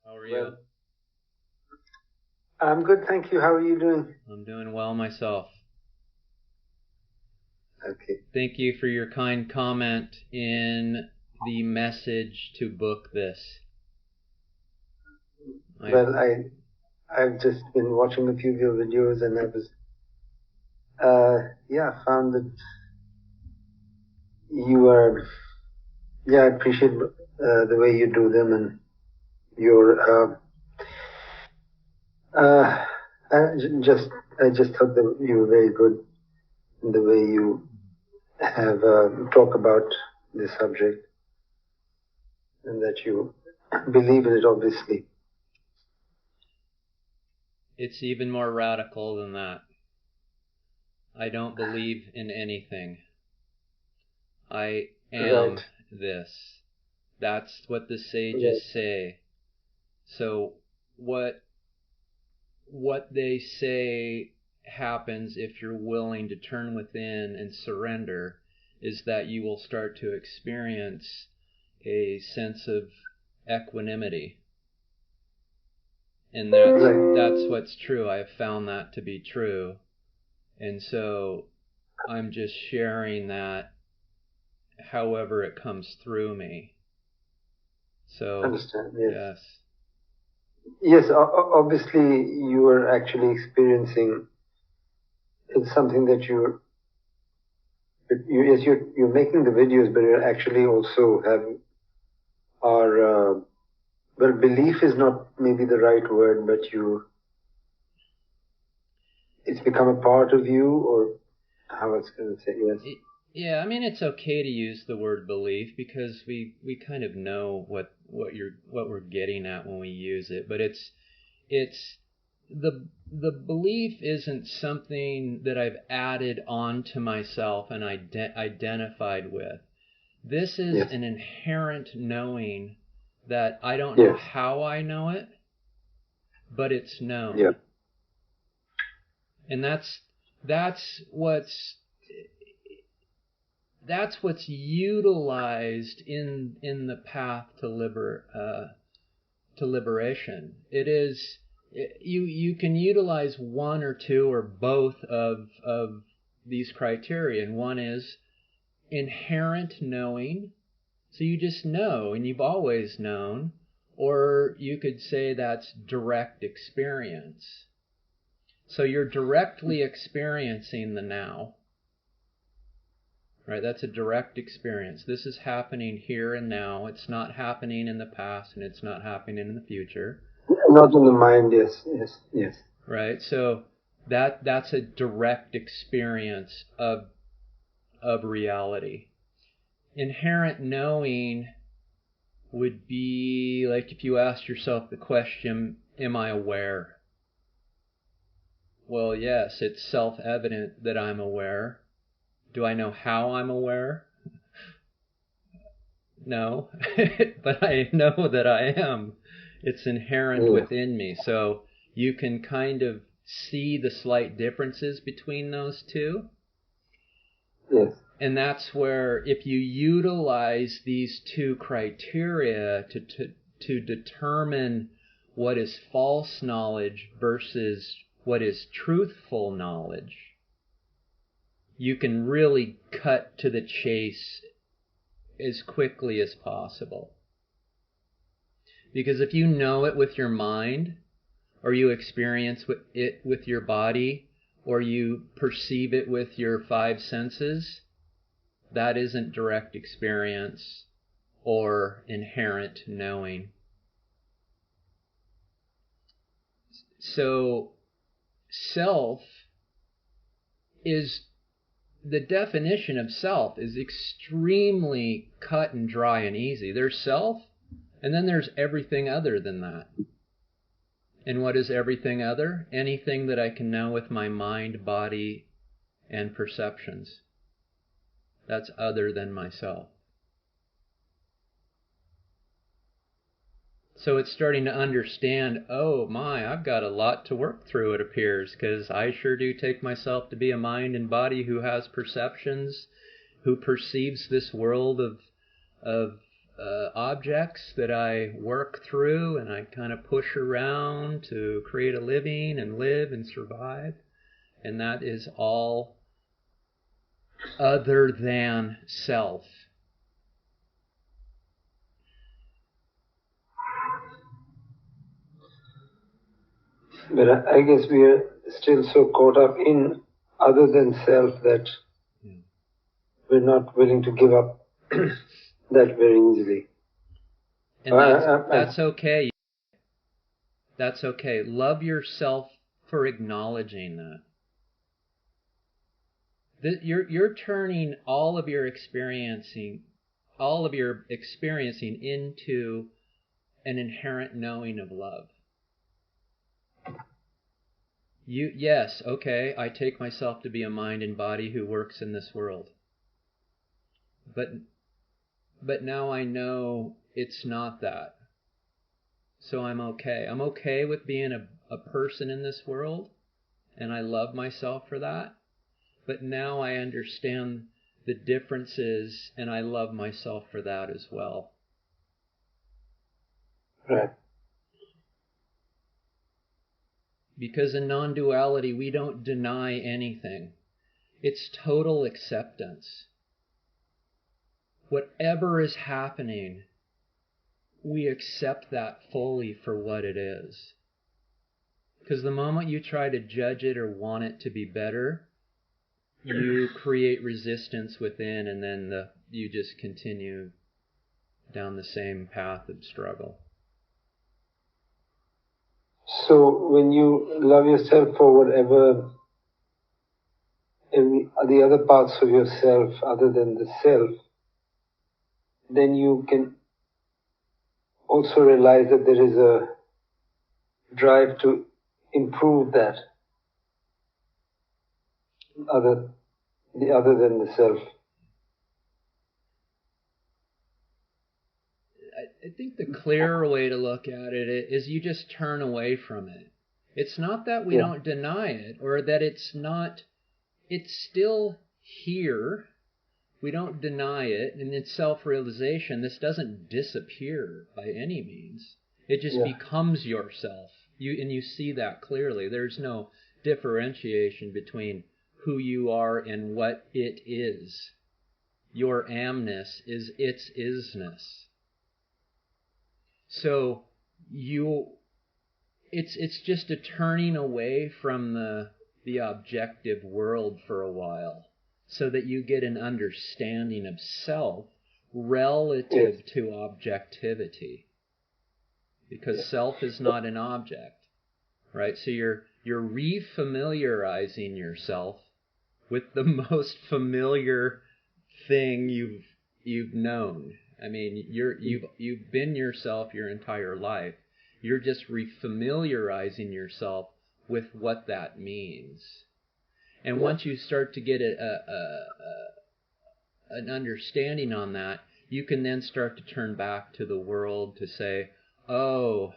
How are you? Well, I'm good, thank you. How are you doing? I'm doing well myself. Okay. Thank you for your kind comment in the message to book this. Well, I've just been watching a few of your videos, and I was, found that you are, I appreciate the way you do them, and your, I just thought that you were very good in the way you have talk about this subject, and that you believe in it, obviously. It's even more radical than that. I don't believe in anything. I am this. That's what the sages say. So what they say happens if you're willing to turn within and surrender is that you will start to experience a sense of equanimity. And that's what's true. I have found that to be true. And so I'm just sharing that however it comes through me. So, understand, yes. Yes. Yes, obviously you are actually experiencing it's something that you're making the videos, but you're actually also well, belief is not maybe the right word, but it's become a part of you, or how it's going to say, yes. Yeah, I mean, it's okay to use the word belief because we kind of know what we're getting at when we use it, but it's the belief isn't something that I've added on to myself and identified with. This is an inherent knowing that I don't know how I know it, but it's known. Yeah. And that's what's utilized in the path to liberation. It is you can utilize one or two or both of these criteria, and one is inherent knowing. So you just know, and you've always known, or you could say that's direct experience. So you're directly experiencing the now. Right, that's a direct experience. This is happening here and now. It's not happening in the past, and it's not happening in the future. Not in the mind, yes. Right, so that's a direct experience of reality. Inherent knowing would be like if you asked yourself the question, am I aware? Well, yes, it's self-evident that I'm aware. Do I know how I'm aware? No, but I know that I am. It's inherent within me. So you can kind of see the slight differences between those two. Yes. And that's where if you utilize these two criteria to determine what is false knowledge versus what is truthful knowledge, you can really cut to the chase as quickly as possible. Because if you know it with your mind, or you experience it with your body, or you perceive it with your five senses, that isn't direct experience or inherent knowing. So self is, the definition of self is extremely cut and dry and easy. There's self, and then there's everything other than that. And what is everything other? Anything that I can know with my mind, body, and perceptions. That's other than myself. So it's starting to understand, oh my, I've got a lot to work through, it appears, because I sure do take myself to be a mind and body who has perceptions, who perceives this world of objects that I work through and I kind of push around to create a living and live and survive. And that is all other than self. But I guess we are still so caught up in other than self that we're not willing to give up that very easily. And that's okay. That's okay. Love yourself for acknowledging that. You're turning all of your experiencing into an inherent knowing of love. Yes, okay, I take myself to be a mind and body who works in this world. But now I know it's not that. So I'm okay. I'm okay with being a person in this world, and I love myself for that. But now I understand the differences, and I love myself for that as well. Right. Because in non-duality, we don't deny anything. It's total acceptance. Whatever is happening, we accept that fully for what it is. Because the moment you try to judge it or want it to be better, you create resistance within, and then you just continue down the same path of struggle. So when you love yourself for whatever, the other parts of yourself other than the self, then you can also realize that there is a drive to improve that other than the self. I think the clearer way to look at it is you just turn away from it. It's not that we don't deny it, or that it's still here. We don't deny it, and in self-realization, this doesn't disappear by any means. It just becomes yourself. You see that clearly. There's no differentiation between who you are and what it is. Your amness is its isness. So it's just a turning away from the objective world for a while, so that you get an understanding of self relative to objectivity. Because self is not an object, right? So you're refamiliarizing yourself with the most familiar thing you've known. I mean, you've been yourself your entire life. You're just refamiliarizing yourself with what that means. And once you start to get an understanding on that, you can then start to turn back to the world to say, oh,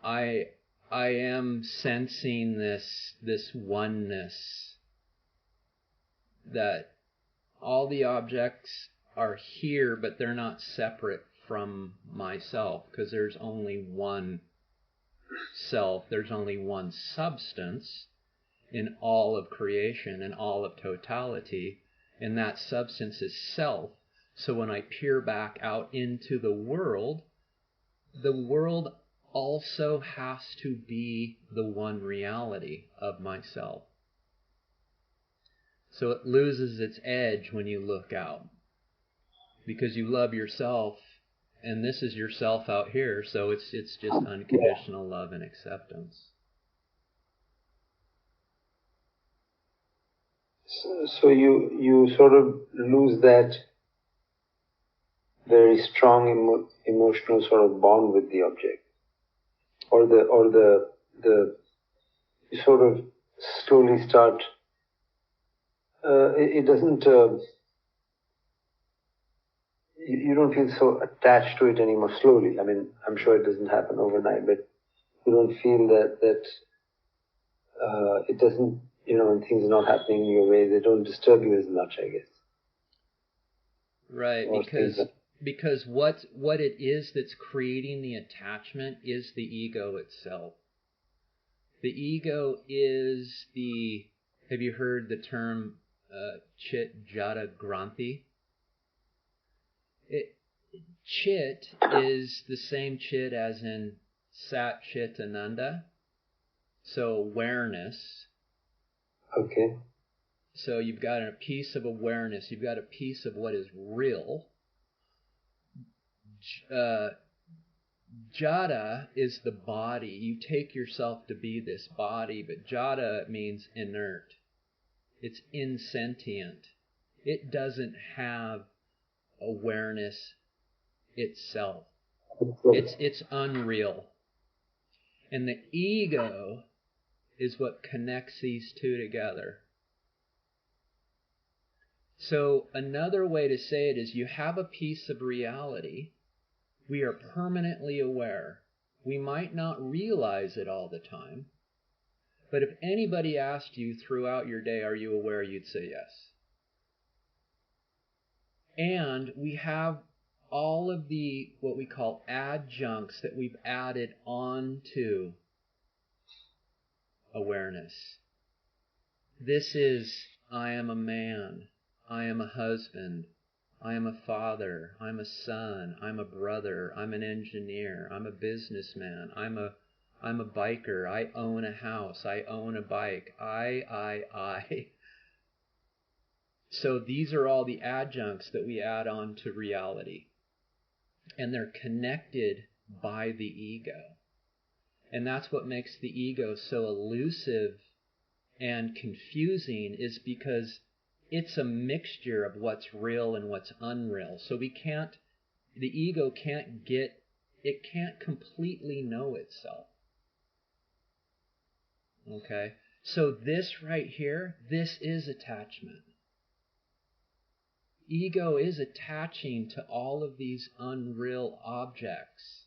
I am sensing this oneness, that all the objects are here, but they're not separate from myself, because there's only one self, there's only one substance in all of creation and all of totality, and that substance is self. So when I peer back out into the world also has to be the one reality of myself. So it loses its edge when you look out, because you love yourself, and this is yourself out here, so it's just unconditional love and acceptance. So you sort of lose that very strong emotional sort of bond with the object, or you sort of slowly start. It doesn't. You don't feel so attached to it anymore. Slowly, I mean, I'm sure it doesn't happen overnight, but you don't feel that it doesn't. When things are not happening in your way, they don't disturb you as much, I guess. Right, Because what it is that's creating the attachment is the ego itself. The ego is the, have you heard the term chit jata granthi? Chit is the same chit as in sat chit ananda, so awareness. Okay. So you've got a piece of awareness, you've got a piece of what is real. Jata is the body. You take yourself to be this body, but jata means inert. It's insentient. It doesn't have awareness itself. It's unreal. And the ego is what connects these two together. So another way to say it is you have a piece of reality. We are permanently aware. We might not realize it all the time, but if anybody asked you throughout your day, are you aware, you'd say yes. And we have all of the, what we call adjuncts that we've added on to awareness. This is, I am a man, I am a husband, I am a father, I'm a son, I'm a brother, I'm an engineer, I'm a businessman, I'm a biker, I own a house, I own a bike, I. So these are all the adjuncts that we add on to reality. And they're connected by the ego. And that's what makes the ego so elusive and confusing, is because it's a mixture of what's real and what's unreal. So the ego can't completely know itself. Okay? So this right here, this is attachment. Ego is attaching to all of these unreal objects.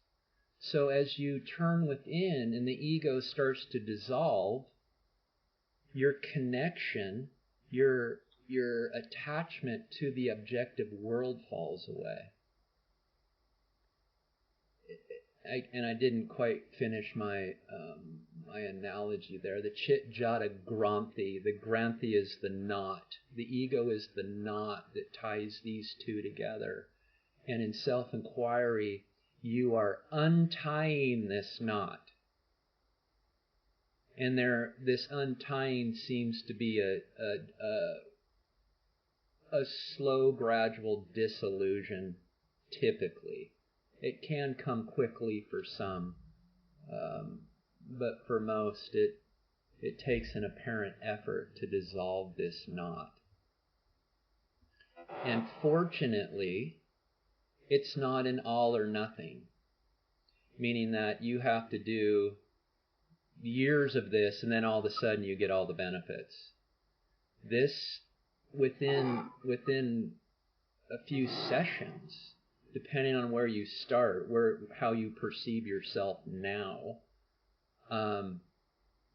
So as you turn within and the ego starts to dissolve, your connection, your attachment to the objective world falls away. I didn't quite finish my analogy there. The chit jata granthi. The granthi is the knot. The ego is the knot that ties these two together. And in self-inquiry, you are untying this knot. And this untying seems to be a slow, gradual disillusion, typically. It can come quickly for some, but for most, it takes an apparent effort to dissolve this knot. And fortunately, it's not an all or nothing, meaning that you have to do years of this and then all of a sudden you get all the benefits. This, within a few sessions, depending on where you start, how you perceive yourself now,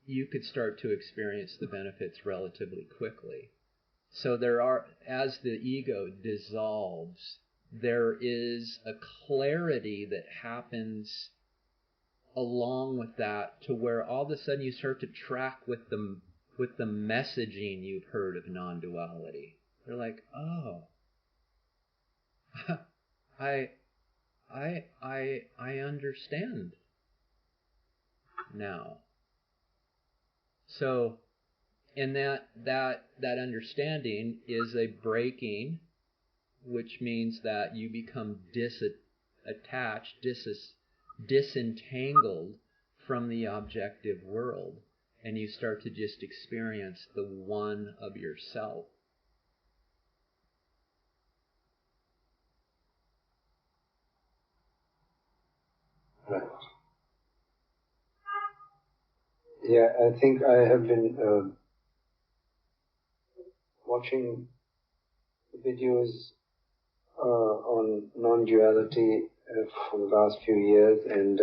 you could start to experience the benefits relatively quickly. So as the ego dissolves, there is a clarity that happens along with that, to where all of a sudden you start to track with the messaging you've heard of non-duality. They're like, oh, I understand now. So, and that understanding is a breaking, which means that you become disattached, disentangled from the objective world, and you start to just experience the one of yourself. Right. Yeah, I think I have been watching videos on non-duality for the last few years, and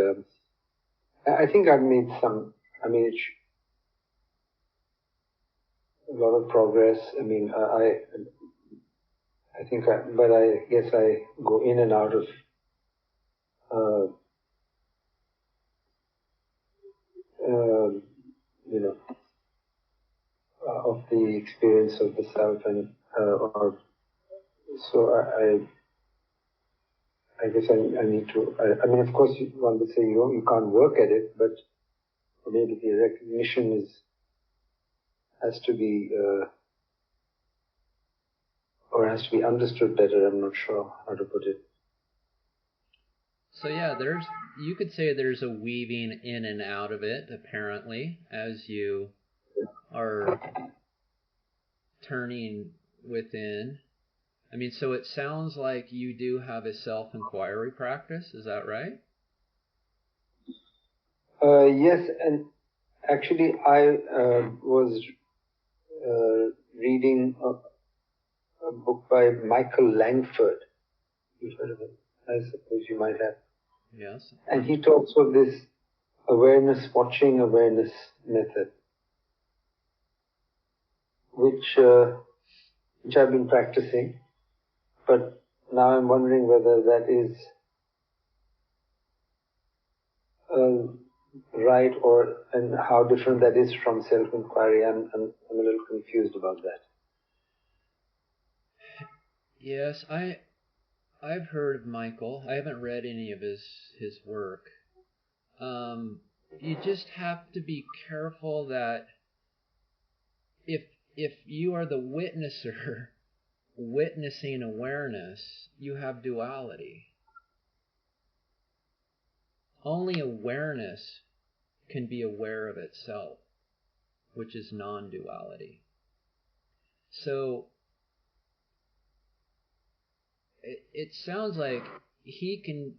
I think I've made a lot of progress. I but I guess I go in and out of you know, of the experience of the self, and or so I guess I need to. I mean, of course, one would say you can't work at it, but maybe the recognition has to be or has to be understood better. I'm not sure how to put it. So yeah, you could say there's a weaving in and out of it, apparently, as you are turning within. I mean, so it sounds like you do have a self-inquiry practice, is that right? Yes, and actually I was reading a book by Michael Langford. You've heard of it? I suppose you might have. Yes. And he talks of this watching awareness method, which I've been practicing, but now I'm wondering whether that is right, and how different that is from self-inquiry. I'm a little confused about that. Yes, I've heard of Michael. I haven't read any of his work. You just have to be careful that if you are the witnesser witnessing awareness, you have duality. Only awareness can be aware of itself, which is non-duality. So it sounds like he can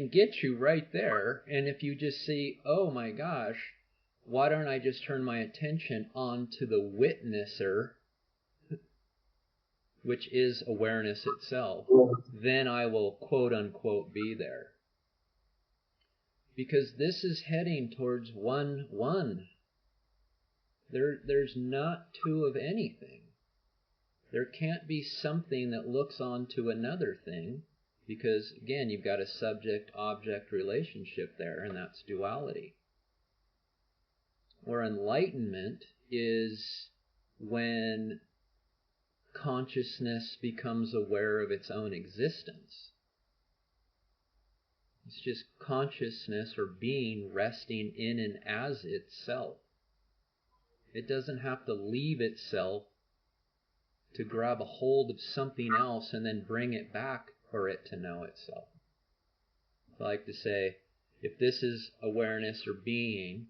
get you right there, and if you just see, oh my gosh, why don't I just turn my attention on to the witnesser, which is awareness itself, then I will quote unquote be there. Because this is heading towards one. There's not two of anything. There can't be something that looks onto another thing, because again, you've got a subject-object relationship there, and that's duality. Where enlightenment is when consciousness becomes aware of its own existence. It's just consciousness or being resting in and as itself. It doesn't have to leave itself to grab a hold of something else and then bring it back for it to know itself. I like to say, if this is awareness or being,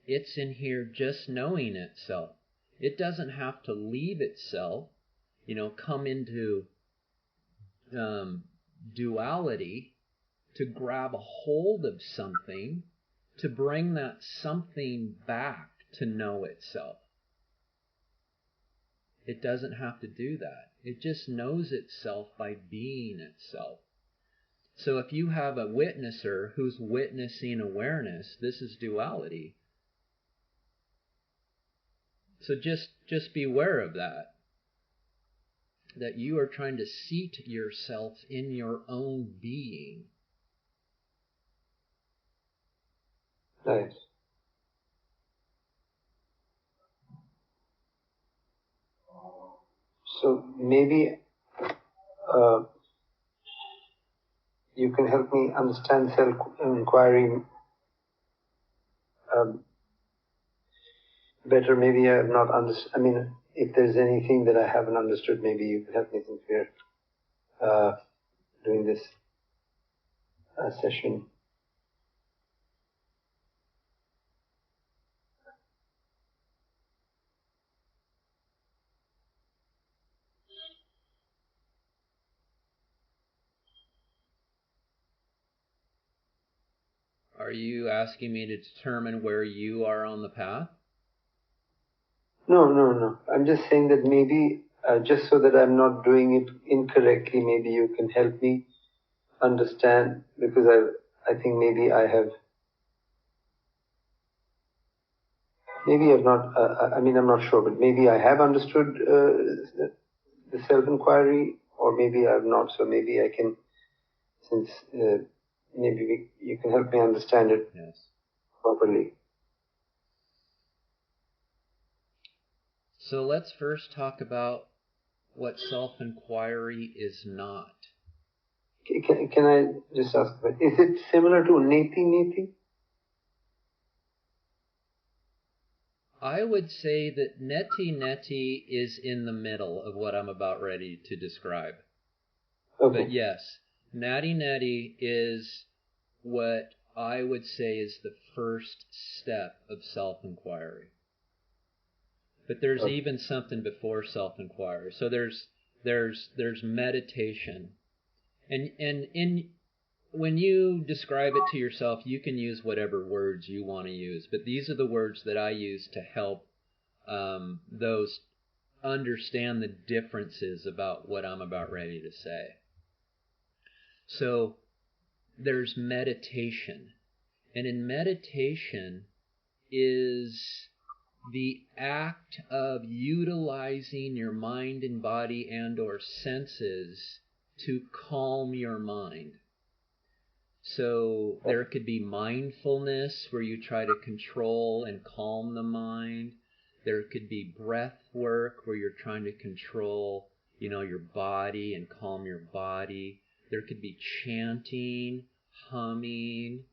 it's in here just knowing itself. It doesn't have to leave itself, come into duality to grab a hold of something, to bring that something back to know itself. It doesn't have to do that. It just knows itself by being itself. So if you have a witnesser who's witnessing awareness, this is duality. So just be aware of that you are trying to seat yourself in your own being. Right. So maybe you can help me understand self-inquiry better. Maybe I have not understood. I mean, if there's anything that I haven't understood, maybe you can help me since we're doing this session. Are you asking me to determine where you are on the path? No. I'm just saying that maybe, just so that I'm not doing it incorrectly, maybe you can help me understand, because I think maybe I have maybe I've not, I'm not sure, but maybe I have understood the self-inquiry, or maybe I've not. So maybe I can, since you can help me understand it properly. So let's first talk about what self-inquiry is not. Can I just ask, is it similar to neti? I would say that neti is in the middle of what I'm about ready to describe. Okay. But yes, neti is what I would say is the first step of self-inquiry. But there's even something before self-inquiry. So there's meditation. And when you describe it to yourself, you can use whatever words you want to use. But these are the words that I use to help those understand the differences about what I'm about ready to say. So there's meditation. And in meditation is the act of utilizing your mind and body and or senses to calm your mind. So there could be mindfulness where you try to control and calm the mind. There could be breath work where you're trying to control, your body and calm your body. There could be chanting, humming.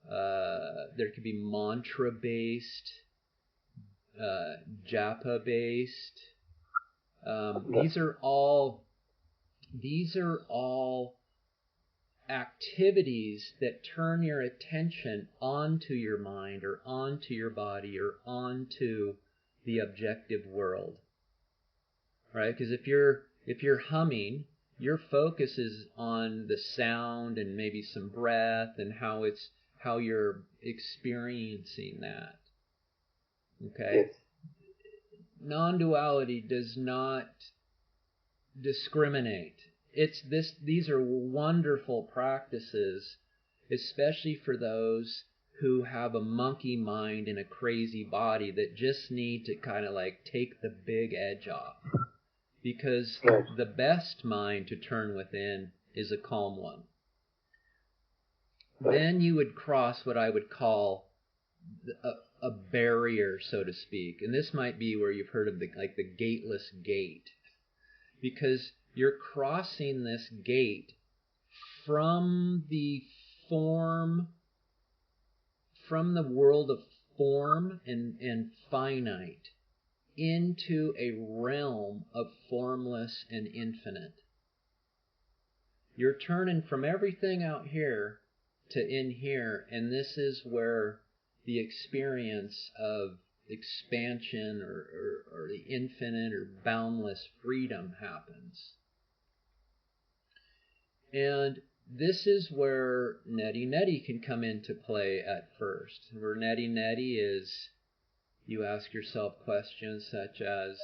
There could be mantra-based, japa-based. These are all activities that turn your attention onto your mind or onto your body or onto the objective world, right? Because if you're humming, your focus is on the sound and maybe some breath and how you're experiencing that. Okay? Yes. Non-duality does not discriminate. These are wonderful practices, especially for those who have a monkey mind and a crazy body that just need to kind of take the big edge off. Because the best mind to turn within is a calm one. Then you would cross what I would call a barrier, so to speak. And this might be where you've heard of the gateless gate. Because you're crossing this gate from the world of form and finite into a realm of formless and infinite. You're turning from everything out here to in here, and this is where the experience of expansion or the infinite or boundless freedom happens. And this is where neti can come into play at first. Where neti is, you ask yourself questions such as,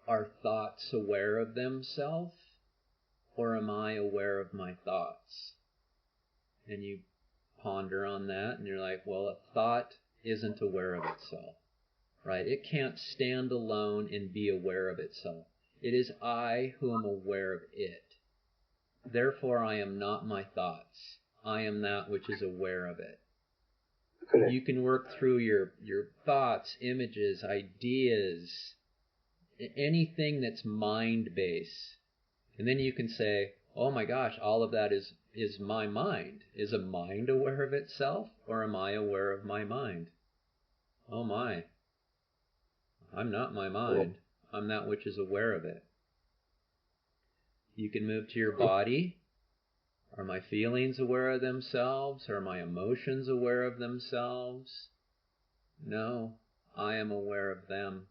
are thoughts aware of themselves, or am I aware of my thoughts? And you ponder on that, and you're like, well, a thought isn't aware of itself, right? It can't stand alone and be aware of itself. It is I who am aware of it. Therefore, I am not my thoughts. I am that which is aware of it. Okay. You can work through your thoughts, images, ideas, anything that's mind-based. And then you can say, oh my gosh, all of that is my mind. Is a mind aware of itself, or am I aware of my mind? Oh my. I'm not my mind. I'm that which is aware of it. You can move to your body. Are my feelings aware of themselves? Are my emotions aware of themselves? No, I am aware of them,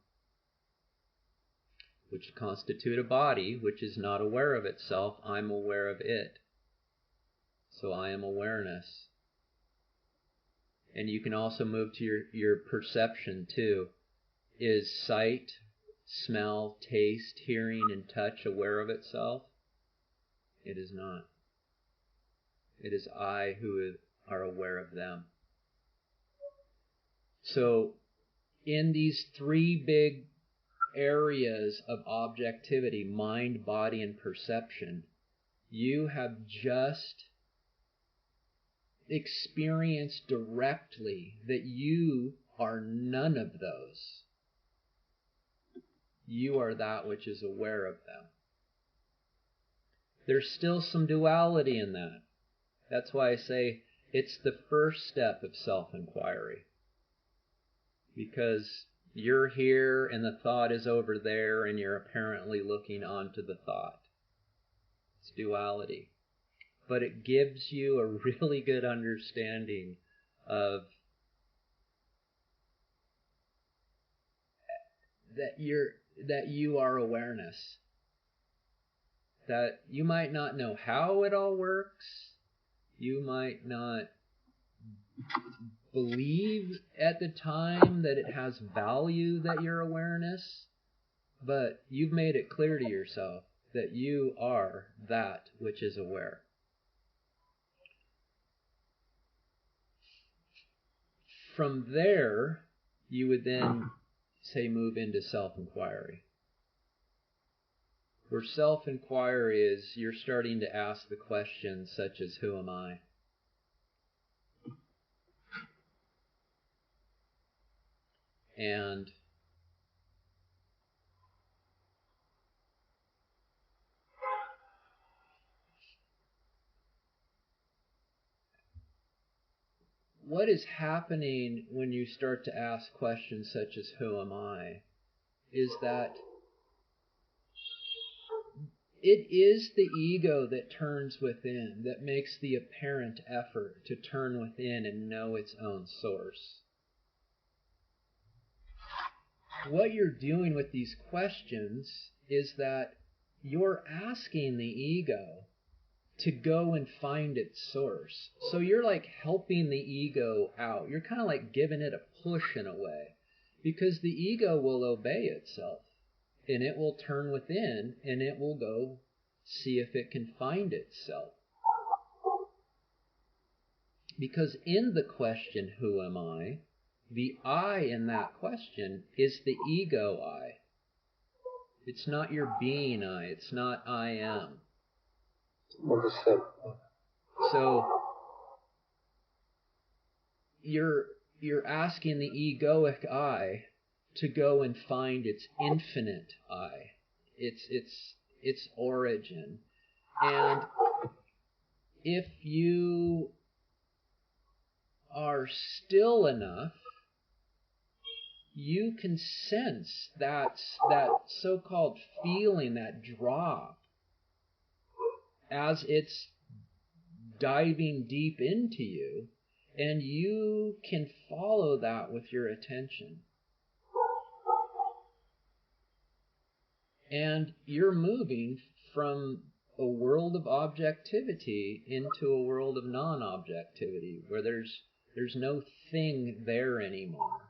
which constitute a body which is not aware of itself. I'm aware of it. So I am awareness. And you can also move to your perception too. Is sight, smell, taste, hearing, and touch aware of itself? It is not. It is I who are aware of them. So in these three big areas of objectivity, mind, body, and perception, you have just experienced directly that you are none of those. You are that which is aware of them. There's still some duality in that. That's why I say it's the first step of self-inquiry. Because you're here and the thought is over there and you're apparently looking onto the thought. It's duality. But it gives you a really good understanding of that you are awareness. That you might not know how it all works. You might not believe at the time that it has value that you're awareness, but you've made it clear to yourself that you are that which is aware. From there, you would then, say, move into self-inquiry. Where self-inquiry is, you're starting to ask the questions such as, who am I? And what is happening when you start to ask questions such as, who am I, is that it is the ego that turns within, that makes the apparent effort to turn within and know its own source. What you're doing with these questions is that you're asking the ego to go and find its source. So you're like helping the ego out. You're kind of like giving it a push in a way, because the ego will obey itself and it will turn within and it will go see if it can find itself. Because in the question, who am I? The I in that question is the ego I. It's not your being I. It's not I am. So you're asking the egoic I to go and find its infinite I, its origin. And if you are still enough, you can sense that so-called feeling, that drop, as it's diving deep into you, and you can follow that with your attention. And you're moving from a world of objectivity into a world of non-objectivity, where there's no thing there anymore.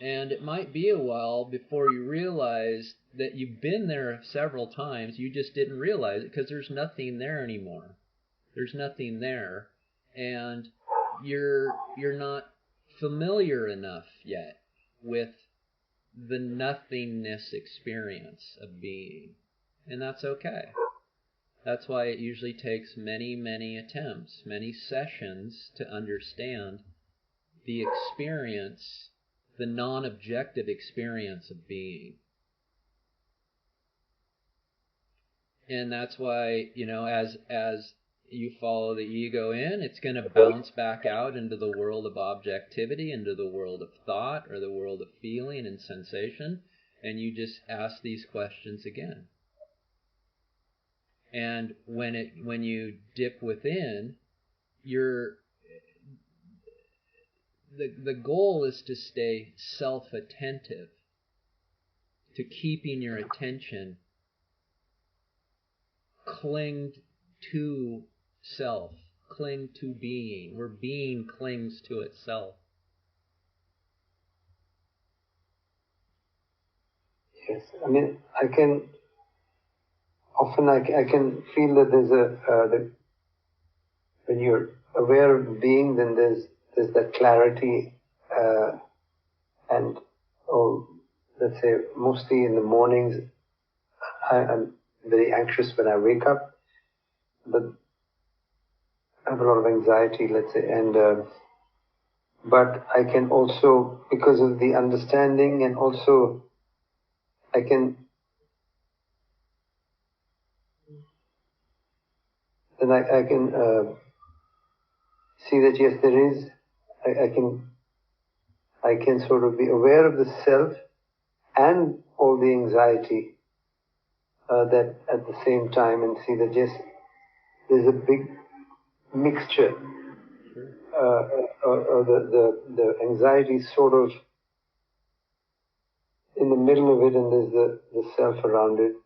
And it might be a while before you realize that you've been there several times, you just didn't realize it because there's nothing there anymore. There's nothing there, and you're not familiar enough yet with the nothingness experience of being. And that's okay. That's why it usually takes many, many attempts, many sessions to understand the experience, the non-objective experience of being. And that's why, as you follow the ego in, it's going to bounce back out into the world of objectivity, into the world of thought, or the world of feeling and sensation, and you just ask these questions again. And when you dip within, the goal is to stay self-attentive, to keeping your attention cling to self, cling to being, where being clings to itself. Yes, I mean, I can feel that there's when you're aware of being, then there's that clarity, and or let's say mostly in the mornings, I'm very anxious when I wake up, but I have a lot of anxiety, let's say, but I can also, because of the understanding, and also I can see that yes, there is. I can sort of be aware of the self and all the anxiety that at the same time, and see that yes, there's a big mixture. The anxiety is sort of in the middle of it, and there's the self around it,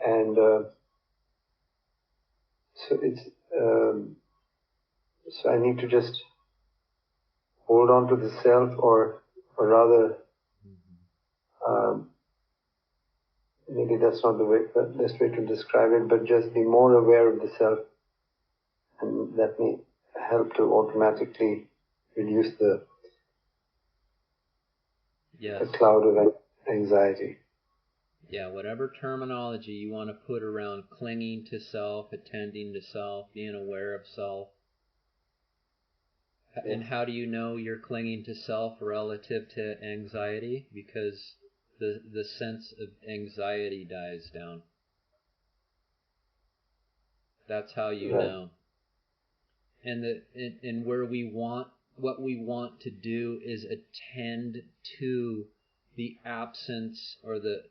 and so it's so I need to just hold on to the self, or rather, maybe that's not the best way to describe it, but just be more aware of the self, and that may help to automatically reduce the cloud of anxiety. Yeah, whatever terminology you want to put around clinging to self, attending to self, being aware of self. Yeah. And how do you know you're clinging to self relative to anxiety? Because the sense of anxiety dies down. That's how you know. And where what we want to do is attend to the absence or the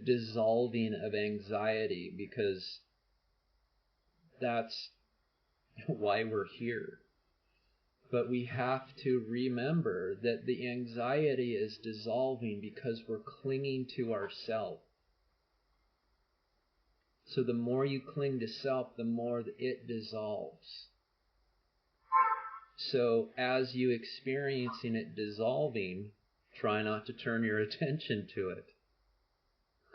dissolving of anxiety, because that's why we're here. But we have to remember that the anxiety is dissolving because we're clinging to ourself. So the more you cling to self, the more it dissolves. So as you experiencing it dissolving, try not to turn your attention to it.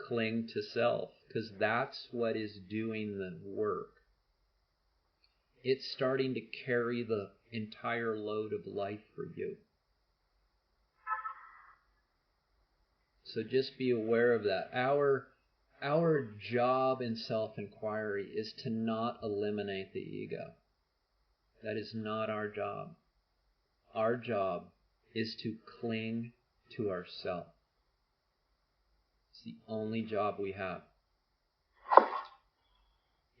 Cling to self, because that's what is doing the work. It's starting to carry the entire load of life for you. So just be aware of that. Our job in self-inquiry is to not eliminate the ego. That is not our job. Our job is to cling to ourself. It's the only job we have.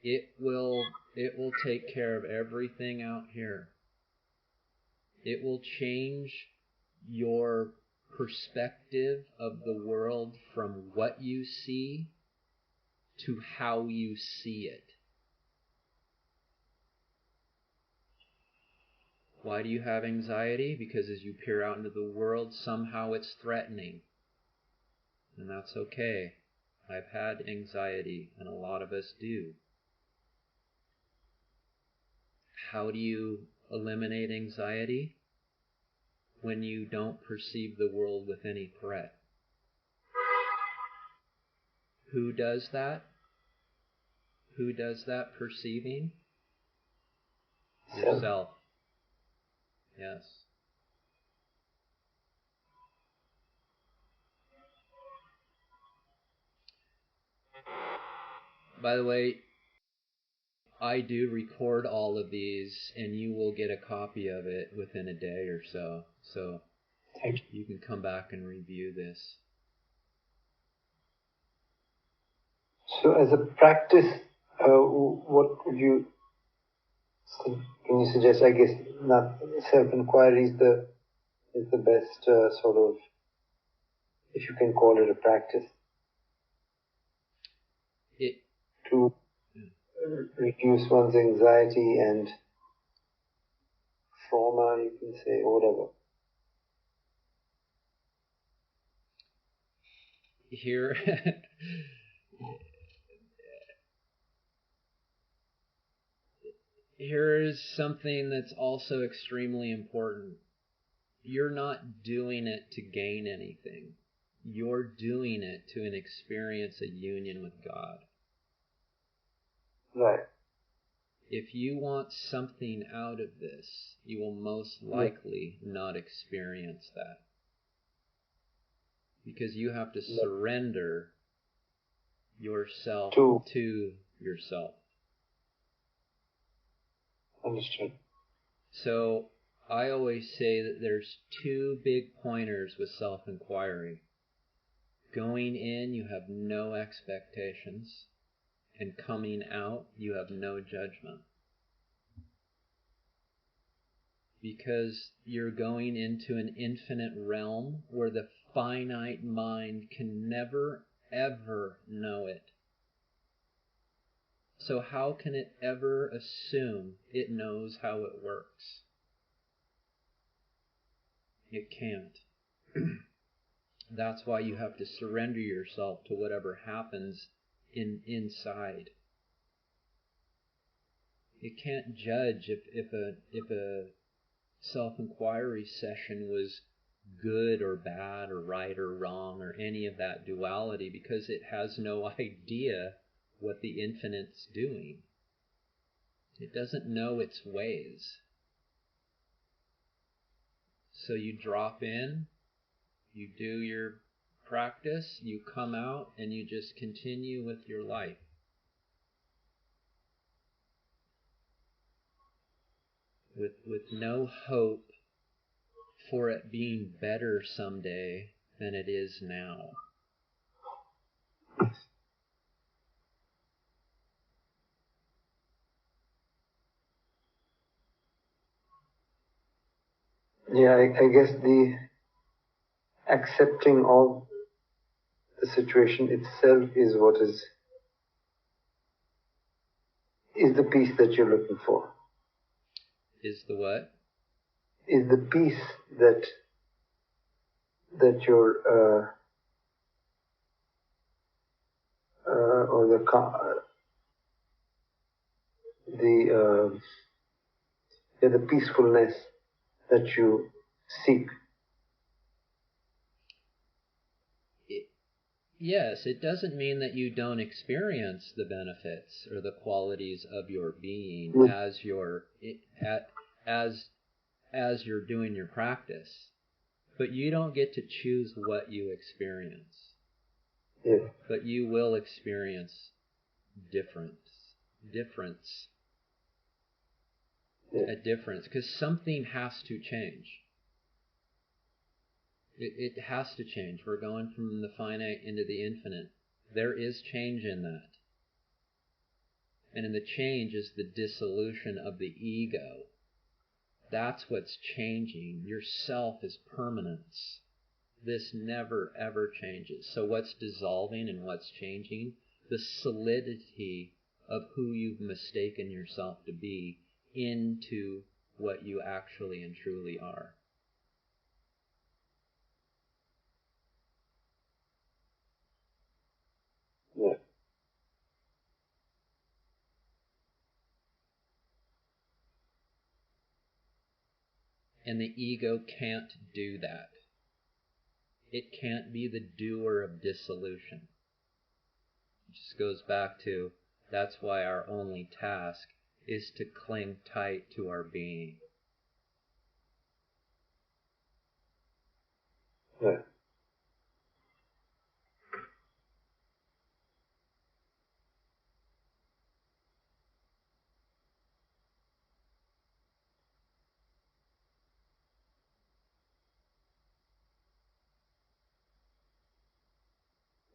It will take care of everything out here. It will change your perspective of the world from what you see to how you see it. Why do you have anxiety? Because as you peer out into the world, somehow it's threatening. And that's okay. I've had anxiety, and a lot of us do. How do you eliminate anxiety? When you don't perceive the world with any threat. Who does that? Who does that perceiving? Yourself. Yes. By the way, I do record all of these, and you will get a copy of it within a day or so. So you can come back and review this. So as a practice, what would you, can you suggest? I guess not self-inquiry is the best sort of, if you can call it a practice, to reduce one's anxiety and trauma, you can say, or whatever. Here, here is something that's also extremely important. You're not doing it to gain anything. You're doing it to experience a union with God. Right. If you want something out of this, you will most likely not experience that. Because you have to surrender yourself to yourself. Understood. So I always say that there's two big pointers with self-inquiry. Going in, you have no expectations, and coming out, you have no judgment. Because you're going into an infinite realm where the finite mind can never, ever know it. So how can it ever assume it knows how it works? It can't. That's why you have to surrender yourself to whatever happens inside. It can't judge if a self-inquiry session was good or bad or right or wrong or any of that duality, because it has no idea what the infinite's doing. It doesn't know its ways. So you drop in, you do your practice, you come out, and you just continue with your life. With no hope for it being better someday than it is now. Yeah, I guess the accepting of the situation itself is what is the peace that you're looking for. Is the what? Is the peace that you're or the peacefulness that you seek. Yes, it doesn't mean that you don't experience the benefits or the qualities of your being as you're doing your practice, but you don't get to choose what you experience. Yes. But you will experience difference, because something has to change. It has to change. We're going from the finite into the infinite. There is change in that. And in the change is the dissolution of the ego. That's what's changing. Yourself is permanence. This never ever changes. So what's dissolving and what's changing? The solidity of who you've mistaken yourself to be into what you actually and truly are. Yeah. And the ego can't do that. It can't be the doer of dissolution. It just goes back to, that's why our only task is to cling tight to our being. Yeah.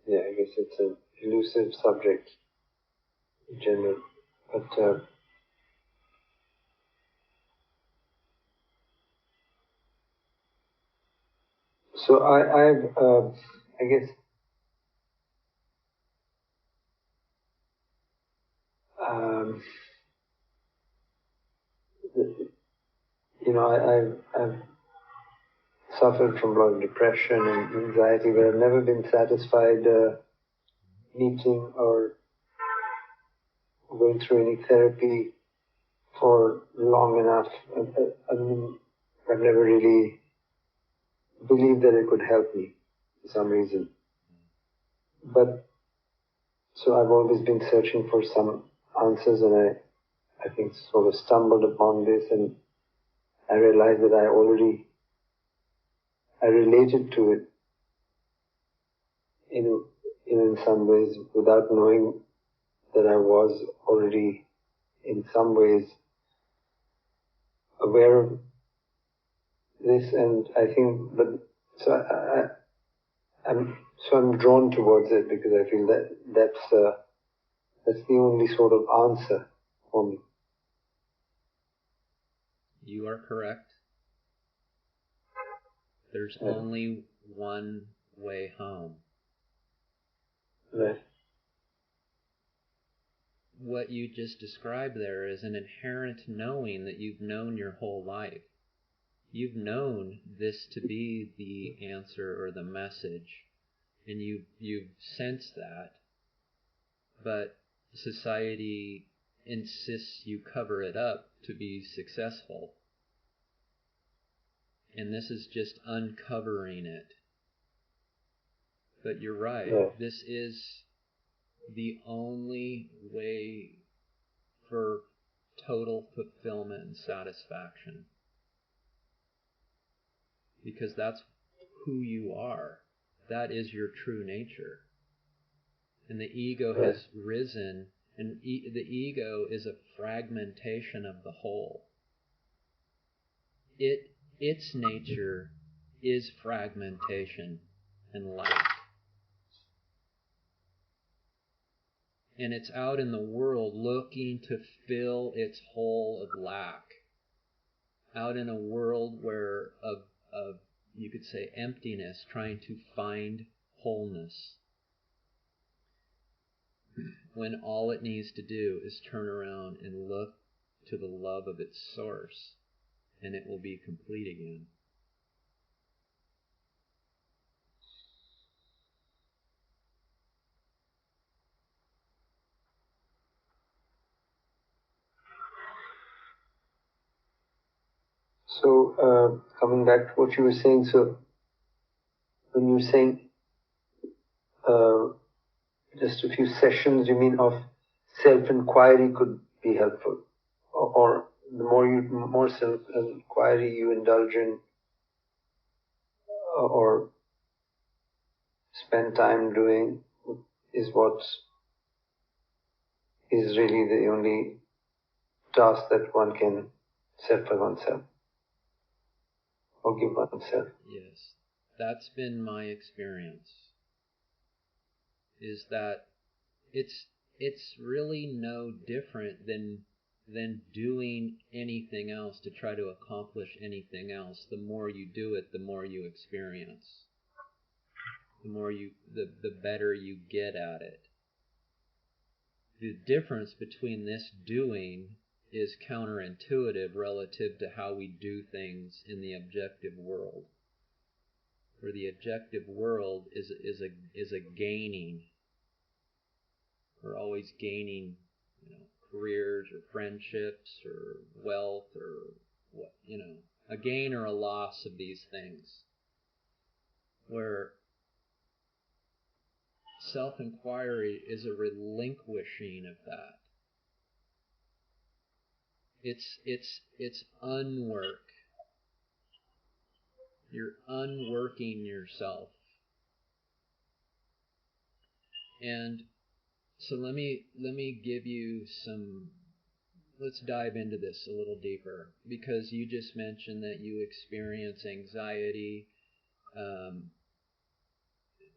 Yeah, I guess it's an elusive subject in general, but so I guess I've suffered from a lot of depression and anxiety, but I've never been satisfied meeting or going through any therapy for long enough. I mean, I've never really believed that it could help me for some reason. But so I've always been searching for some answers, and I think, sort of stumbled upon this, and I realized that I related to it in some ways without knowing that I was already in some ways aware of this, and I think, I'm drawn towards it because I feel that that's the only sort of answer for me. You are correct. There's only one way home. Right. What you just described there is an inherent knowing that you've known your whole life. You've known this to be the answer or the message, and you've sensed that, but society insists you cover it up to be successful. And this is just uncovering it. But you're right, This is the only way for total fulfillment and satisfaction. Because that's who you are. That is your true nature. And the ego has risen, and the ego is a fragmentation of the whole. Its nature is fragmentation and lack. And it's out in the world looking to fill its hole of lack. Out in a world where of you could say emptiness, trying to find wholeness. When all it needs to do is turn around and look to the love of its source, and it will be complete again. So, coming back to what you were saying, so when you're saying just a few sessions, you mean of self-inquiry could be helpful, or the more self-inquiry you indulge in, or spend time doing, is what is really the only task that one can set for oneself, or give oneself. Yes, that's been my experience. Is that it's really no different than doing anything else to try to accomplish anything else. The more you do it, the more you experience. The better you get at it. The difference between this doing is counterintuitive relative to how we do things in the objective world. Where the objective world is a gaining. We're always gaining, careers or friendships or wealth or what, a gain or a loss of these things. Where self-inquiry is a relinquishing of that. It's unwork. You're unworking yourself. And so let me give you let's dive into this a little deeper, because you just mentioned that you experience anxiety.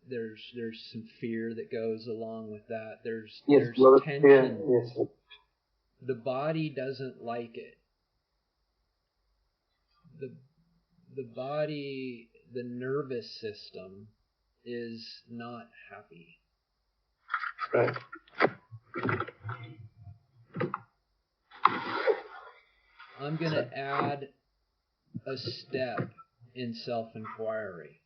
There's some fear that goes along with that. There's tension. Fear. Yes. The body doesn't like it. The body, the nervous system is not happy. Right. I'm going to add a step in self-inquiry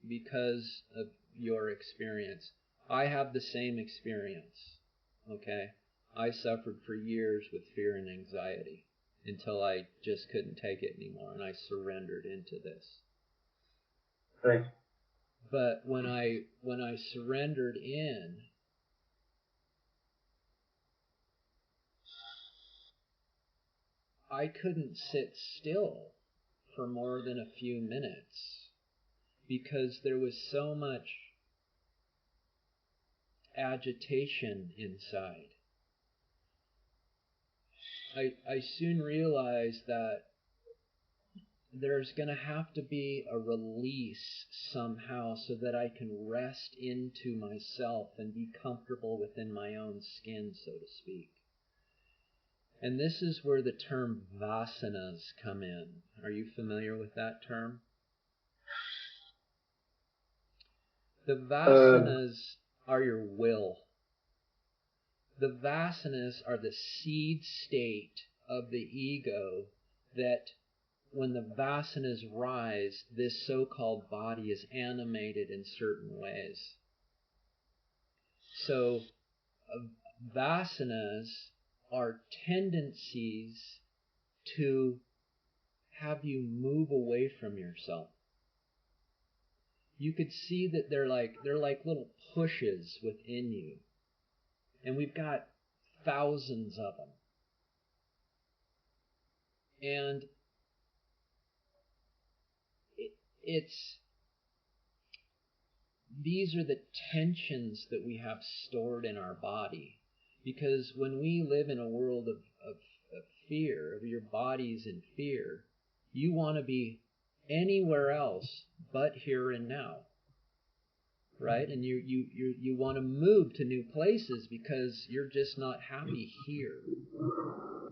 because of your experience. I have the same experience, okay? I suffered for years with fear and anxiety until I just couldn't take it anymore, and I surrendered into this. Right. But when I surrendered in, I couldn't sit still for more than a few minutes because there was so much agitation inside. I soon realized that there's going to have to be a release somehow so that I can rest into myself and be comfortable within my own skin, so to speak. And this is where the term vasanas come in. Are you familiar with that term? The vasanas are your will. The vasanas are the seed state of the ego that when the vasanas rise, this so-called body is animated in certain ways. So, vasanas are tendencies to have you move away from yourself. You could see that they're like little pushes within you. And we've got thousands of them. And these are the tensions that we have stored in our body. Because when we live in a world of fear, of your body's in fear, you want to be anywhere else but here and now. Right? And you want to move to new places because you're just not happy here.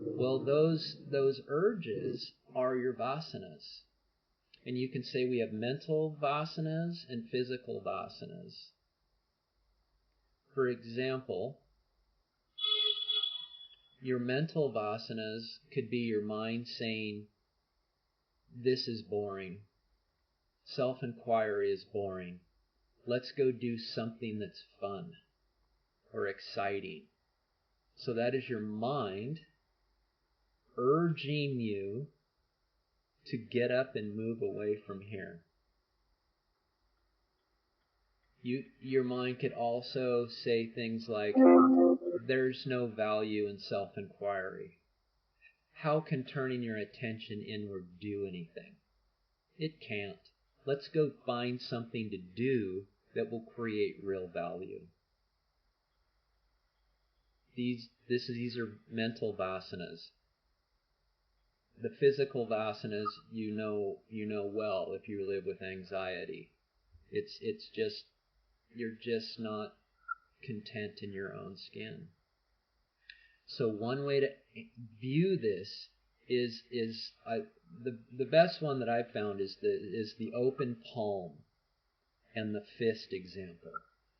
Well, those urges are your vasanas. And you can say we have mental vasanas and physical vasanas. For example, your mental vasanas could be your mind saying, this is boring. Self-inquiry is boring. Let's go do something that's fun or exciting. So that is your mind urging you to get up and move away from here. Your mind could also say things like, there's no value in self-inquiry. How can turning your attention inward do anything? It can't. Let's go find something to do that will create real value. These are mental vasanas. The physical vasanas you know well if you live with anxiety. It's just you're just not content in your own skin. So one way to view this is the best one that I've found is the open palm and the fist example.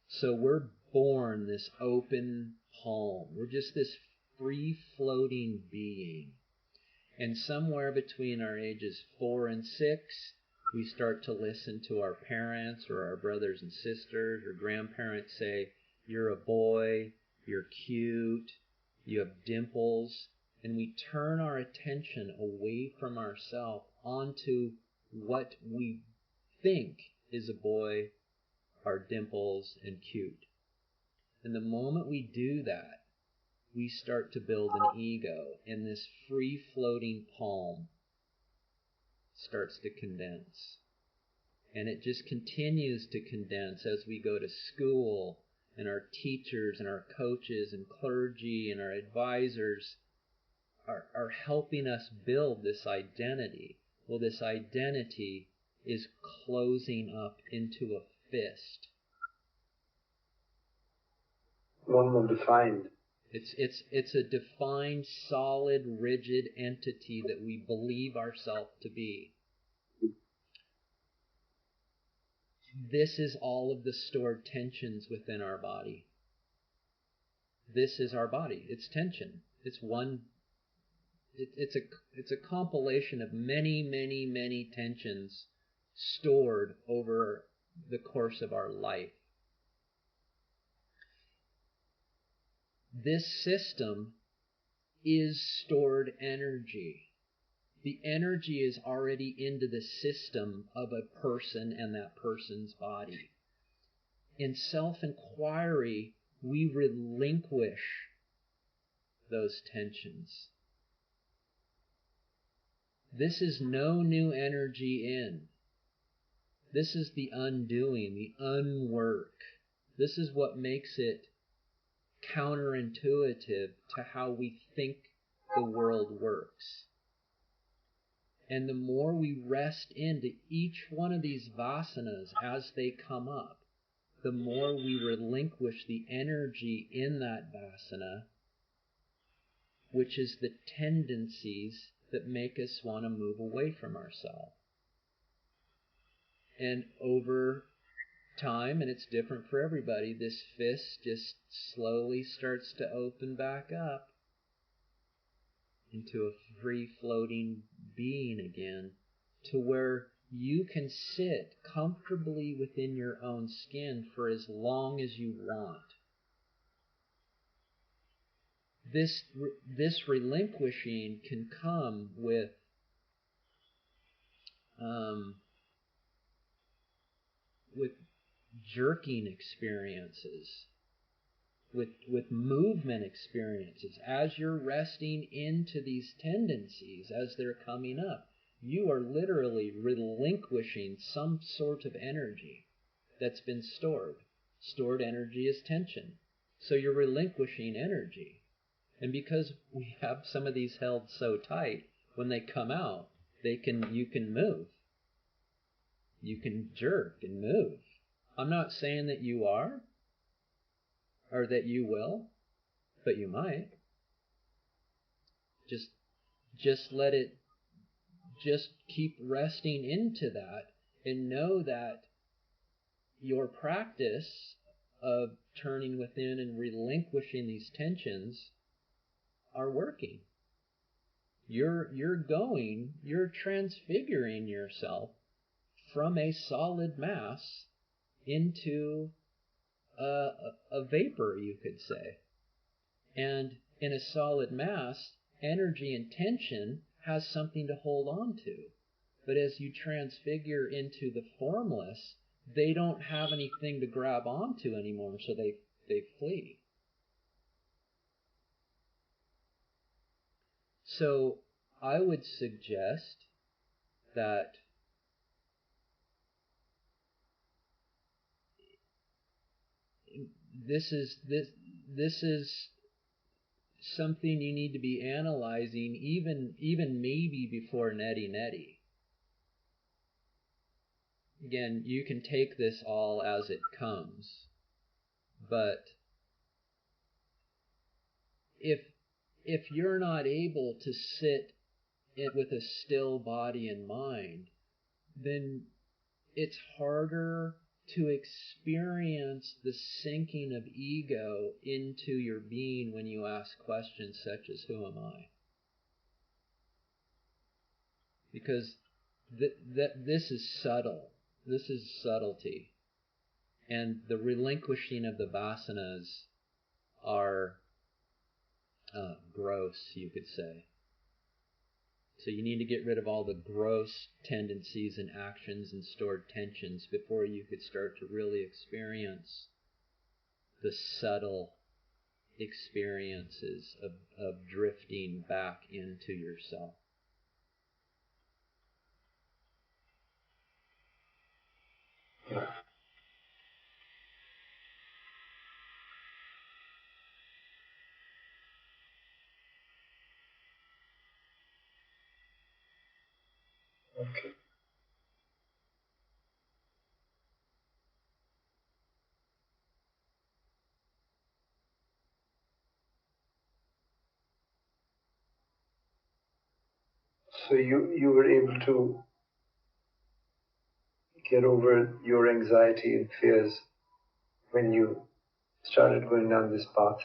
So we're born this open palm. We're just this free-floating being. And somewhere between our ages 4 and 6, we start to listen to our parents or our brothers and sisters or grandparents say, you're a boy, you're cute, you have dimples. And we turn our attention away from ourselves onto what we think is a boy, our dimples, and cute. And the moment we do that, we start to build an ego, and this free-floating palm starts to condense. And it just continues to condense as we go to school, and our teachers and our coaches and clergy and our advisors are helping us build this identity. Well, this identity is closing up into a fist. One more defined. It's a defined, solid, rigid entity that we believe ourselves to be. This is all of the stored tensions within our body. This is our body. It's tension. It's one. It's a compilation of many, many, many tensions stored over the course of our life. This system is stored energy. The energy is already into the system of a person and that person's body. In self-inquiry, we relinquish those tensions. This is no new energy in. This is the undoing, the unwork. This is what makes it counterintuitive to how we think the world works. And the more we rest into each one of these vasanas as they come up, the more we relinquish the energy in that vasana, which is the tendencies that make us want to move away from ourselves. And over time, and it's different for everybody, this fist just slowly starts to open back up into a free-floating being again, to where you can sit comfortably within your own skin for as long as you want. This relinquishing can come with jerking experiences, with movement experiences. As you're resting into these tendencies, as they're coming up, you are literally relinquishing some sort of energy that's been stored. Stored energy is tension. So you're relinquishing energy. And because we have some of these held so tight, when they come out, you can move. You can jerk and move. I'm not saying that you are, or that you will, but you might. Just let it, just keep resting into that, and know that your practice of turning within and relinquishing these tensions are working. You're transfiguring yourself from a solid mass into a vapor, you could say. And in a solid mass, energy and tension has something to hold on to. But as you transfigure into the formless, they don't have anything to grab onto anymore, so they flee. So I would suggest that this is something you need to be analyzing even maybe before neti. Again, you can take this all as it comes, but if you're not able to sit with a still body and mind, then it's harder to experience the sinking of ego into your being when you ask questions such as, who am I? Because this is subtle. This is subtlety. And the relinquishing of the vasanas are gross, you could say. So you need to get rid of all the gross tendencies and actions and stored tensions before you could start to really experience the subtle experiences of drifting back into yourself. Okay. So you were able to get over your anxiety and fears when you started going down this path?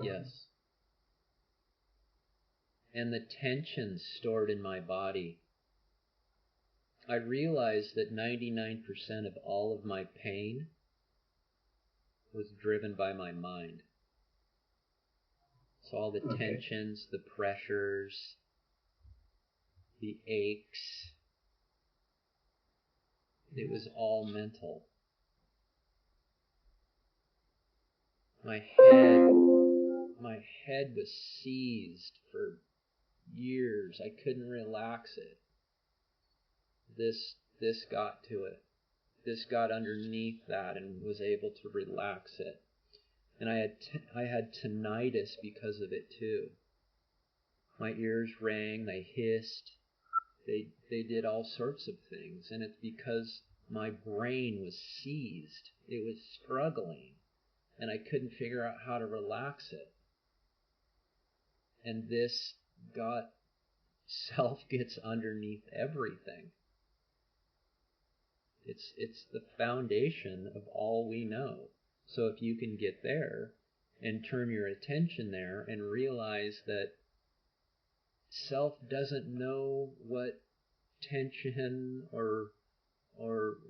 Yes. And the tension stored in my body. I realized that 99% of all of my pain was driven by my mind. So all the tensions, the pressures, the aches, it was all mental. My my head was seized for years. I couldn't relax it. This got to it. This got underneath that and was able to relax it. And I had tinnitus because of it too. My ears rang, they hissed, they did all sorts of things, and it's because my brain was seized. It was struggling, and I couldn't figure out how to relax it. And this self gets underneath everything. It's the foundation of all we know. So if you can get there and turn your attention there and realize that self doesn't know what tension or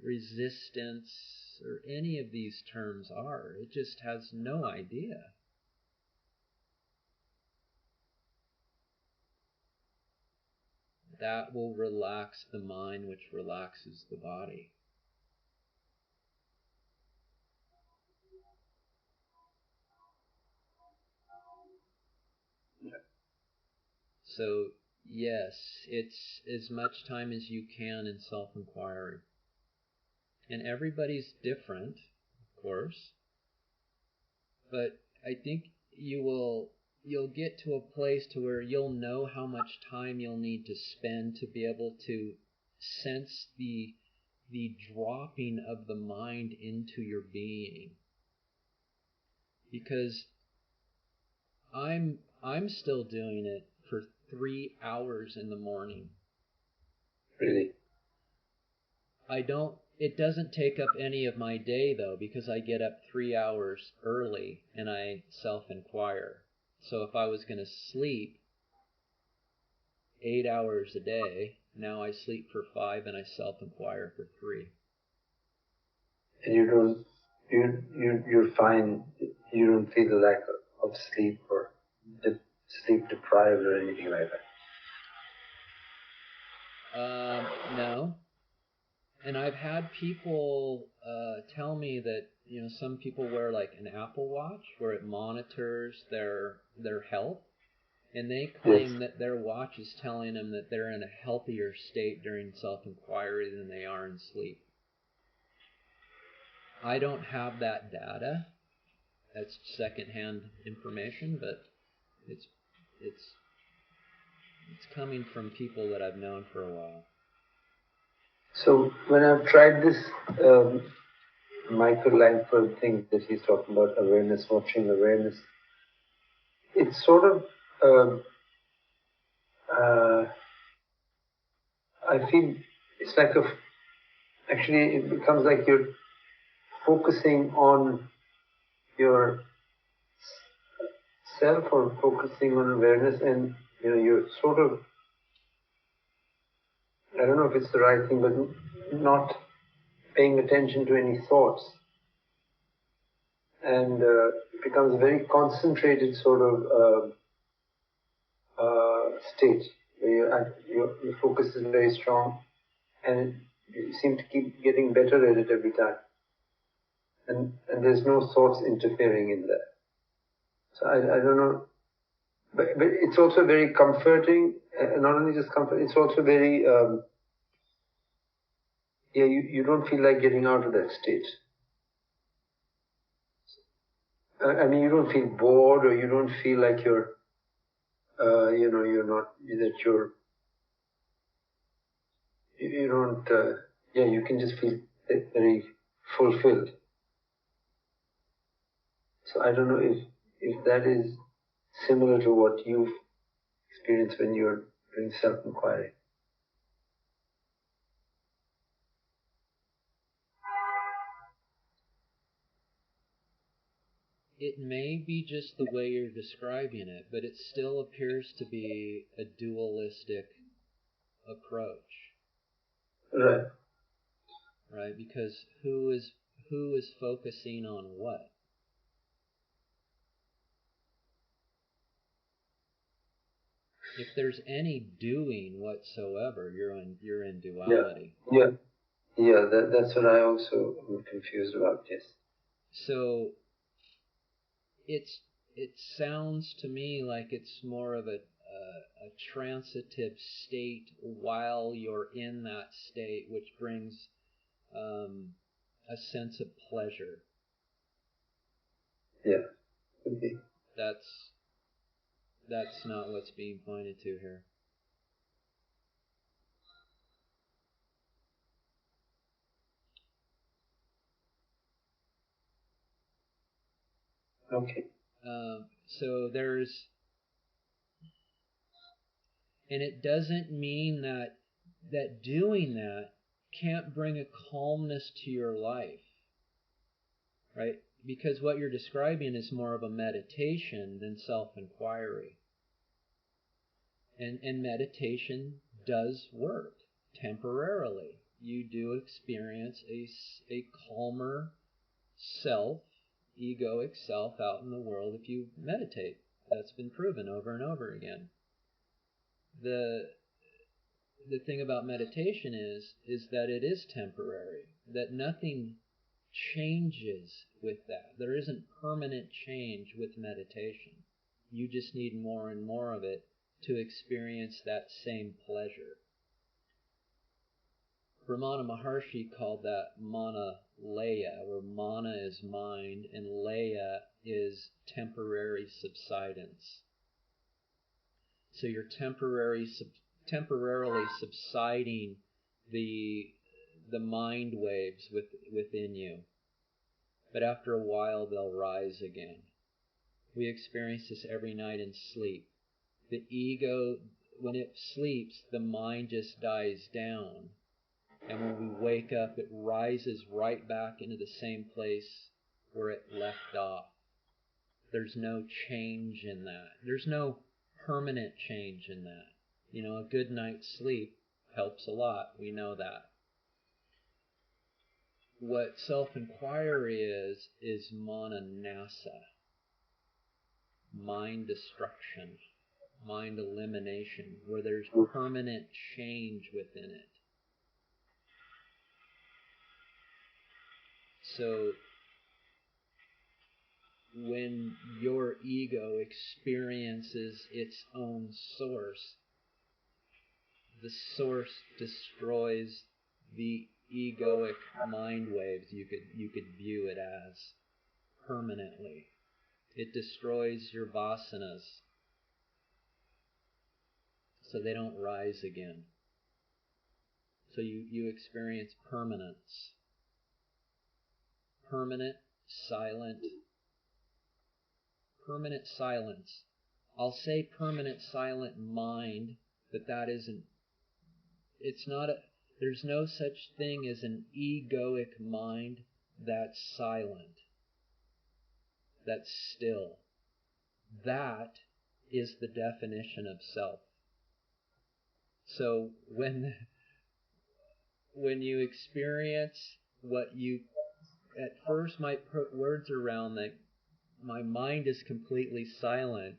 resistance or any of these terms are. It just has no idea. That will relax the mind, which relaxes the body. So, yes, it's as much time as you can in self-inquiry. And everybody's different, of course. But I think you'll get to a place to where you'll know how much time you'll need to spend to be able to sense the dropping of the mind into your being. Because I'm still doing it for 3 hours in the morning. Really? It doesn't take up any of my day though, because I get up 3 hours early and I self-inquire. So if I was going to sleep 8 hours a day, now I sleep for 5 and I self-inquire for 3. And you're fine. You don't feel the lack of sleep or sleep deprived or anything like that? No. And I've had people tell me that, some people wear like an Apple Watch where it monitors their health, and they claim that their watch is telling them that they're in a healthier state during self-inquiry than they are in sleep. I don't have that data. That's secondhand information, but it's coming from people that I've known for a while. So when I've tried this Michael Langford thing that he's talking about, awareness, watching awareness, it's sort of, I feel it's like actually it becomes like you're focusing on your self or focusing on awareness, and you're sort of, I don't know if it's the right thing, but not paying attention to any thoughts. And it becomes a very concentrated sort of state where your focus is very strong, and you seem to keep getting better at it every time. And there's no thoughts interfering in that. So I don't know, but it's also very comforting. Not only just comfort, it's also very you don't feel like getting out of that state. I mean, you don't feel bored, or you don't feel like you're you're not, that you don't, you can just feel very fulfilled. So I don't know if that is similar to what you've experienced when you're doing self-inquiry. It may be just the way you're describing it, but it still appears to be a dualistic approach. Right. Right? Because who is focusing on what? If there's any doing whatsoever, you're in duality. Yeah. That's what I also am confused about. Yes. So it sounds to me like it's more of a transitive state while you're in that state, which brings a sense of pleasure. Yeah. Okay. That's not what's being pointed to here. Okay. So there's, and it doesn't mean that doing that can't bring a calmness to your life, right? Because what you're describing is more of a meditation than self-inquiry. And meditation does work temporarily. You do experience a calmer self, egoic self out in the world if you meditate. That's been proven over and over again. The thing about meditation is that it is temporary, that nothing changes with that. There isn't permanent change with meditation. You just need more and more of it to experience that same pleasure. Ramana Maharshi called that mana laya, where mana is mind and laya is temporary subsidence. So you're temporarily subsiding the mind waves within you. But after a while they'll rise again. We experience this every night in sleep. The ego, when it sleeps, the mind just dies down. And when we wake up, it rises right back into the same place where it left off. There's no change in that. There's no permanent change in that. You know, a good night's sleep helps a lot. We know that. What self-inquiry is mananasa, mind destruction, mind elimination, where there's permanent change within it. So when your ego experiences its own source, the source destroys the egoic mind waves, you could view it as, permanently. It destroys your vasanas so they don't rise again. So you experience permanence. Permanent silence. I'll say permanent silent mind, but that isn't, it's not there's no such thing as an egoic mind that's silent, that's still. That is the definition of self. So when you experience what you at first might put words around, that my mind is completely silent,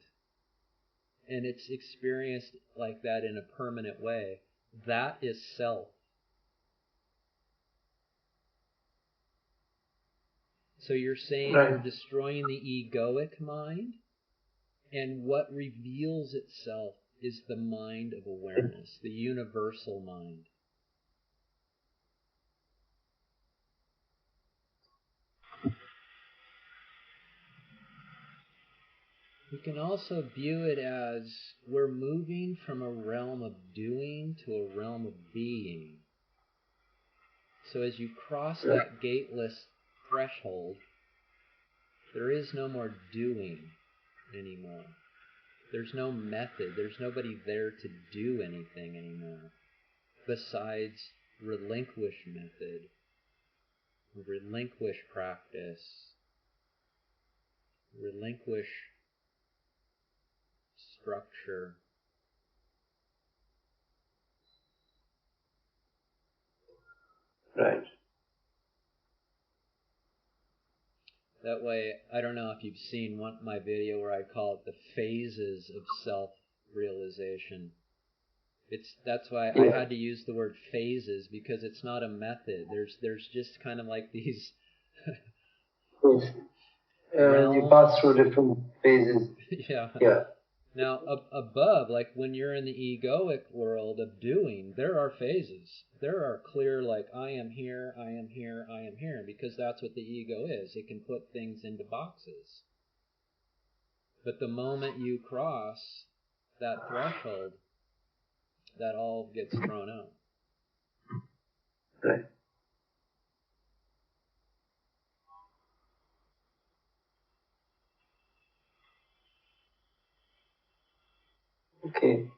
and it's experienced like that in a permanent way, that is self. So you're saying you're destroying the egoic mind, and what reveals itself is the mind of awareness, the universal mind. We can also view it as we're moving from a realm of doing to a realm of being. So as you cross that gateless threshold, there is no more doing anymore. There's no method. There's nobody there to do anything anymore besides relinquish method, relinquish practice, relinquish structure. Right. That way, I don't know if you've seen my video where I call it the phases of self-realization. That's why I had to use the word phases, because it's not a method. There's just kind of like these You pass through different phases. Yeah. Yeah. Now, above, like when you're in the egoic world of doing, there are phases. There are clear, like, I am here, I am here, I am here, because that's what the ego is. It can put things into boxes. But the moment you cross that threshold, that all gets thrown out. Right. Okay.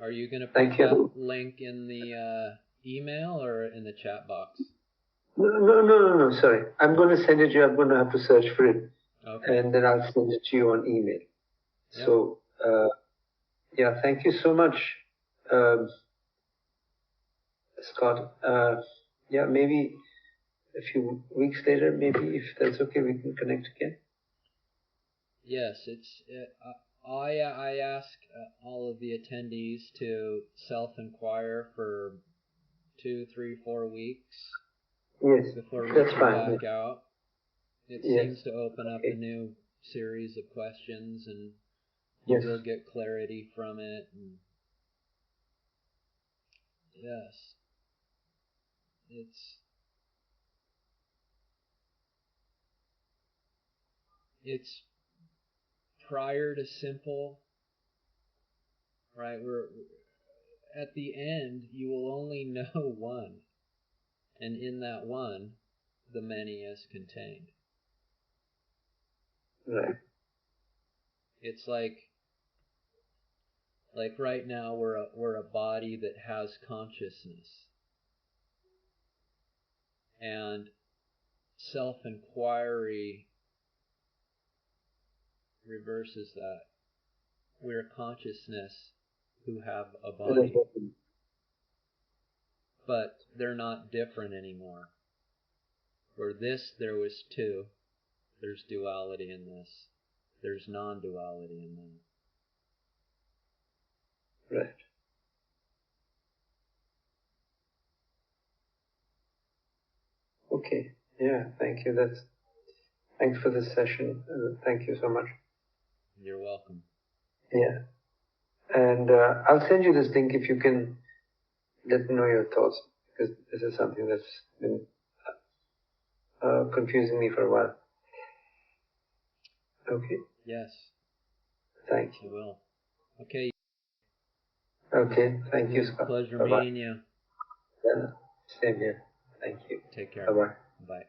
Are you going to put that link in the email or in the chat box? No. Sorry. I'm going to send it to you. I'm going to have to search for it. Okay. And then I'll send it to you on email. Yep. So, yeah, thank you so much, Scott. Yeah, maybe a few weeks later, maybe if that's okay, we can connect again. Yes, I ask all of the attendees to self-inquire for 2, 3, 4 weeks. Yes, before that's reaching fine. back out. It seems to open up a new series of questions, and you will get clarity from it. And yes, it's prior to simple, right? We're at the end, you will only know one, and in that one, the many is contained. Right. It's like right now we're a body that has consciousness, and self-inquiry reverses that. We're consciousness who have a body, but they're not different anymore. For this, there was two. There's duality in this. There's non-duality in that. Right. Okay. Yeah. Thank you. Thanks for this session. Thank you so much. You're welcome. Yeah. And I'll send you this link if you can let me know your thoughts, because this is something that's been confusing me for a while. Okay. Yes. Thank you. I will. Okay. Okay. Thank you, Scott. Pleasure Bye-bye. meeting you. Yeah. Same here. Thank you. Take care. Bye-bye. Bye.